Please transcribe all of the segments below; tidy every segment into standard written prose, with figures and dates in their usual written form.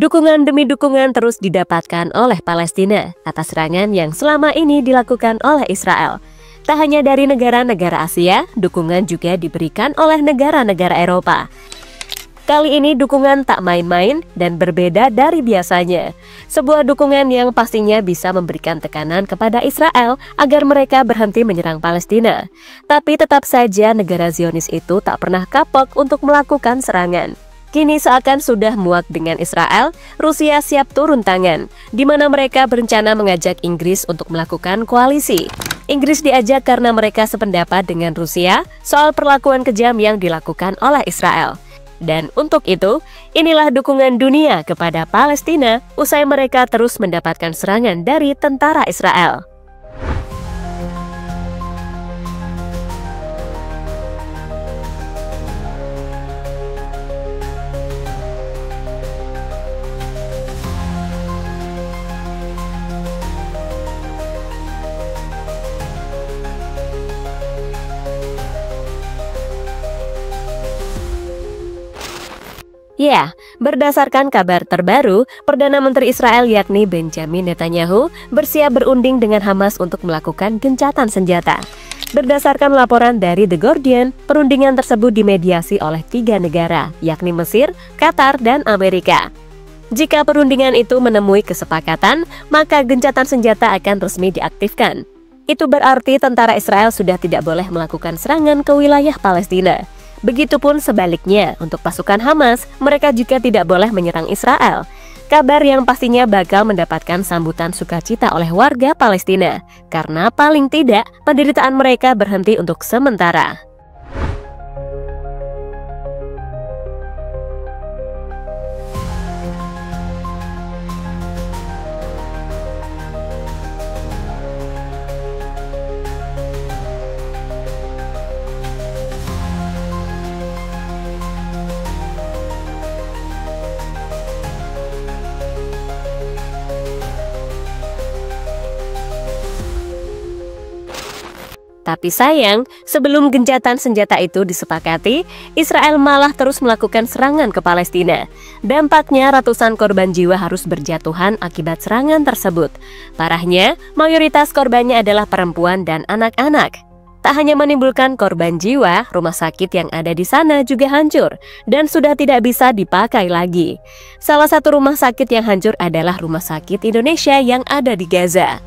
Dukungan demi dukungan terus didapatkan oleh Palestina atas serangan yang selama ini dilakukan oleh Israel. Tak hanya dari negara-negara Asia, dukungan juga diberikan oleh negara-negara Eropa. Kali ini dukungan tak main-main dan berbeda dari biasanya. Sebuah dukungan yang pastinya bisa memberikan tekanan kepada Israel agar mereka berhenti menyerang Palestina. Tapi tetap saja negara Zionis itu tak pernah kapok untuk melakukan serangan. Kini seakan sudah muak dengan Israel, Rusia siap turun tangan, di mana mereka berencana mengajak Inggris untuk melakukan koalisi. Inggris diajak karena mereka sependapat dengan Rusia soal perlakuan kejam yang dilakukan oleh Israel. Dan untuk itu, inilah dukungan dunia kepada Palestina usai mereka terus mendapatkan serangan dari tentara Israel. Ya, berdasarkan kabar terbaru, Perdana Menteri Israel yakni Benjamin Netanyahu bersiap berunding dengan Hamas untuk melakukan gencatan senjata. Berdasarkan laporan dari The Guardian, perundingan tersebut dimediasi oleh 3 negara, yakni Mesir, Qatar, dan Amerika. Jika perundingan itu menemui kesepakatan, maka gencatan senjata akan resmi diaktifkan. Itu berarti tentara Israel sudah tidak boleh melakukan serangan ke wilayah Palestina. Begitupun sebaliknya, untuk pasukan Hamas, mereka juga tidak boleh menyerang Israel. Kabar yang pastinya bakal mendapatkan sambutan sukacita oleh warga Palestina, karena paling tidak penderitaan mereka berhenti untuk sementara. Tapi sayang, sebelum gencatan senjata itu disepakati, Israel malah terus melakukan serangan ke Palestina. Dampaknya ratusan korban jiwa harus berjatuhan akibat serangan tersebut. Parahnya, mayoritas korbannya adalah perempuan dan anak-anak. Tak hanya menimbulkan korban jiwa, rumah sakit yang ada di sana juga hancur dan sudah tidak bisa dipakai lagi. Salah satu rumah sakit yang hancur adalah Rumah Sakit Indonesia yang ada di Gaza.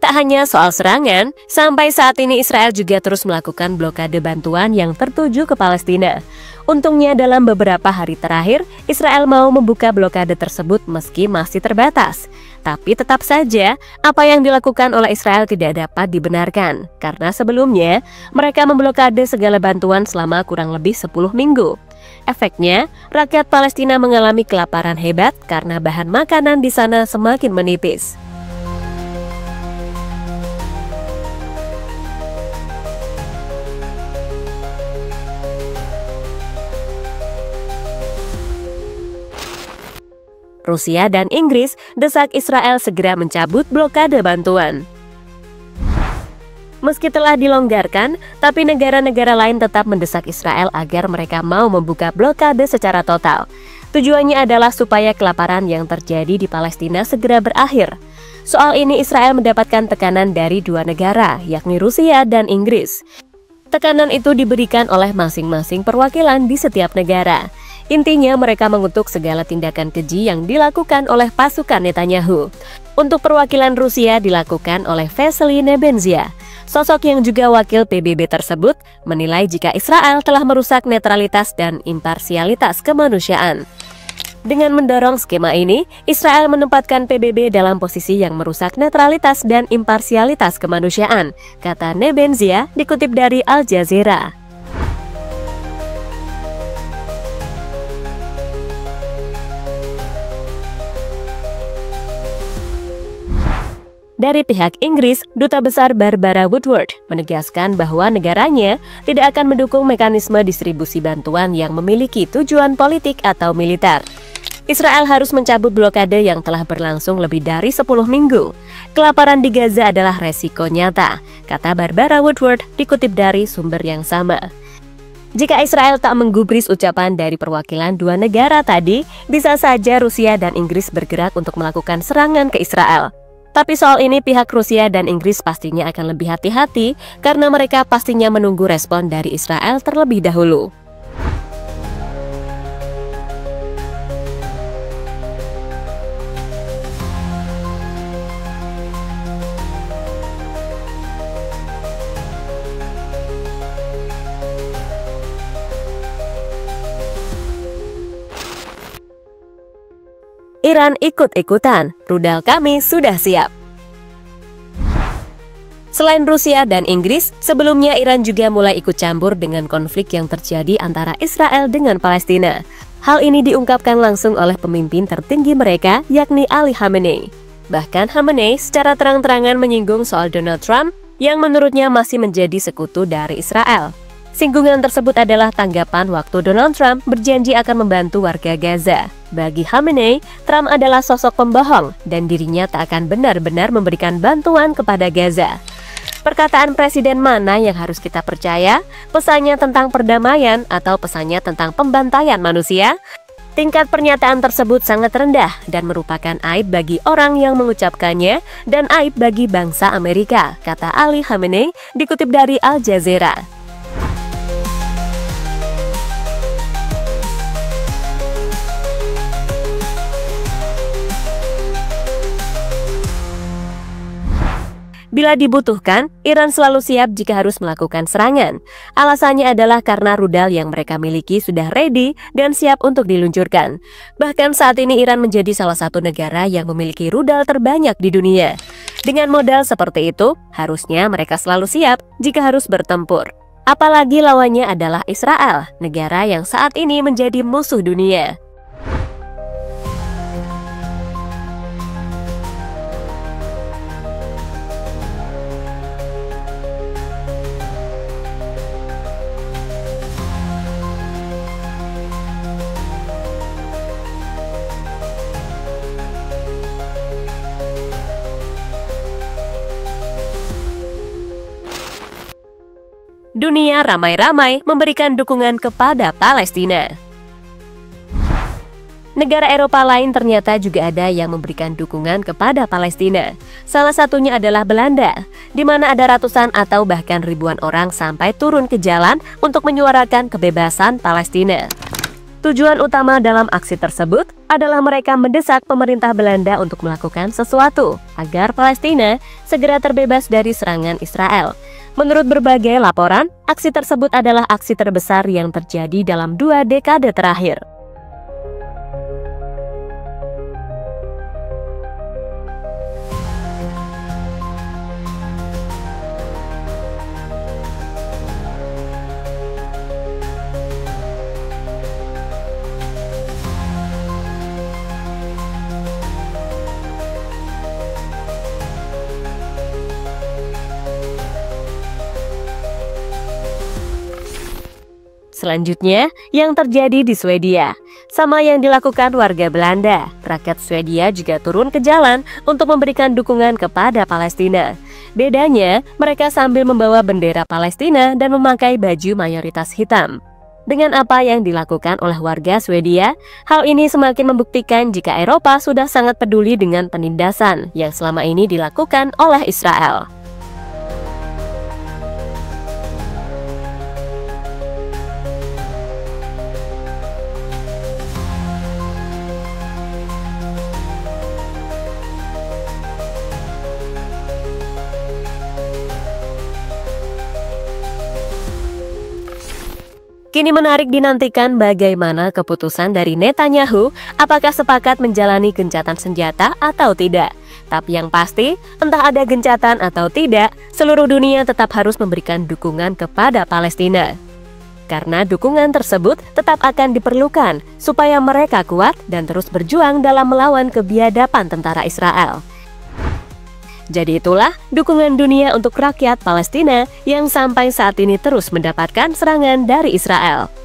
Tak hanya soal serangan, sampai saat ini Israel juga terus melakukan blokade bantuan yang tertuju ke Palestina. Untungnya dalam beberapa hari terakhir, Israel mau membuka blokade tersebut meski masih terbatas. Tapi tetap saja, apa yang dilakukan oleh Israel tidak dapat dibenarkan, karena sebelumnya mereka memblokade segala bantuan selama kurang lebih 10 minggu. Efeknya, rakyat Palestina mengalami kelaparan hebat karena bahan makanan di sana semakin menipis. Rusia dan Inggris desak Israel segera mencabut blokade bantuan. Meski telah dilonggarkan, tapi negara-negara lain tetap mendesak Israel agar mereka mau membuka blokade secara total. Tujuannya adalah supaya kelaparan yang terjadi di Palestina segera berakhir. Soal ini Israel mendapatkan tekanan dari 2 negara, yakni Rusia dan Inggris. Tekanan itu diberikan oleh masing-masing perwakilan di setiap negara. Intinya mereka mengutuk segala tindakan keji yang dilakukan oleh pasukan Netanyahu. Untuk perwakilan Rusia dilakukan oleh Vasily Nebenzia. Sosok yang juga wakil PBB tersebut menilai jika Israel telah merusak netralitas dan imparsialitas kemanusiaan. Dengan mendorong skema ini, Israel menempatkan PBB dalam posisi yang merusak netralitas dan imparsialitas kemanusiaan, kata Nebenzia dikutip dari Al Jazeera. Dari pihak Inggris, Duta Besar Barbara Woodward menegaskan bahwa negaranya tidak akan mendukung mekanisme distribusi bantuan yang memiliki tujuan politik atau militer. Israel harus mencabut blokade yang telah berlangsung lebih dari 10 minggu. Kelaparan di Gaza adalah resiko nyata, kata Barbara Woodward dikutip dari sumber yang sama. Jika Israel tak menggubris ucapan dari perwakilan dua negara tadi, bisa saja Rusia dan Inggris bergerak untuk melakukan serangan ke Israel. Tapi soal ini pihak Rusia dan Inggris pastinya akan lebih hati-hati karena mereka pastinya menunggu respon dari Israel terlebih dahulu. Iran ikut-ikutan, rudal kami sudah siap. Selain Rusia dan Inggris, sebelumnya Iran juga mulai ikut campur dengan konflik yang terjadi antara Israel dengan Palestina. Hal ini diungkapkan langsung oleh pemimpin tertinggi mereka, yakni Ali Khamenei. Bahkan Khamenei secara terang-terangan menyinggung soal Donald Trump yang menurutnya masih menjadi sekutu dari Israel. Singgungan tersebut adalah tanggapan waktu Donald Trump berjanji akan membantu warga Gaza. Bagi Khamenei, Trump adalah sosok pembohong dan dirinya tak akan benar-benar memberikan bantuan kepada Gaza. Perkataan presiden mana yang harus kita percaya? Pesannya tentang perdamaian atau pesannya tentang pembantaian manusia? Tingkat pernyataan tersebut sangat rendah dan merupakan aib bagi orang yang mengucapkannya dan aib bagi bangsa Amerika, kata Ali Khamenei dikutip dari Al Jazeera. Bila dibutuhkan, Iran selalu siap jika harus melakukan serangan. Alasannya adalah karena rudal yang mereka miliki sudah ready dan siap untuk diluncurkan. Bahkan saat ini Iran menjadi salah satu negara yang memiliki rudal terbanyak di dunia. Dengan modal seperti itu, harusnya mereka selalu siap jika harus bertempur. Apalagi lawannya adalah Israel, negara yang saat ini menjadi musuh dunia. Dunia ramai-ramai memberikan dukungan kepada Palestina. Negara Eropa lain ternyata juga ada yang memberikan dukungan kepada Palestina. Salah satunya adalah Belanda, di mana ada ratusan atau bahkan ribuan orang sampai turun ke jalan untuk menyuarakan kebebasan Palestina. Tujuan utama dalam aksi tersebut adalah mereka mendesak pemerintah Belanda untuk melakukan sesuatu agar Palestina segera terbebas dari serangan Israel. Menurut berbagai laporan, aksi tersebut adalah aksi terbesar yang terjadi dalam 2 dekade terakhir. Selanjutnya, yang terjadi di Swedia. Sama yang dilakukan warga Belanda, rakyat Swedia juga turun ke jalan untuk memberikan dukungan kepada Palestina. Bedanya, mereka sambil membawa bendera Palestina dan memakai baju mayoritas hitam. Dengan apa yang dilakukan oleh warga Swedia, hal ini semakin membuktikan jika Eropa sudah sangat peduli dengan penindasan yang selama ini dilakukan oleh Israel. Kini menarik dinantikan bagaimana keputusan dari Netanyahu, apakah sepakat menjalani gencatan senjata atau tidak. Tapi yang pasti, entah ada gencatan atau tidak, seluruh dunia tetap harus memberikan dukungan kepada Palestina. Karena dukungan tersebut tetap akan diperlukan supaya mereka kuat dan terus berjuang dalam melawan kebiadaban tentara Israel. Jadi itulah dukungan dunia untuk rakyat Palestina yang sampai saat ini terus mendapatkan serangan dari Israel.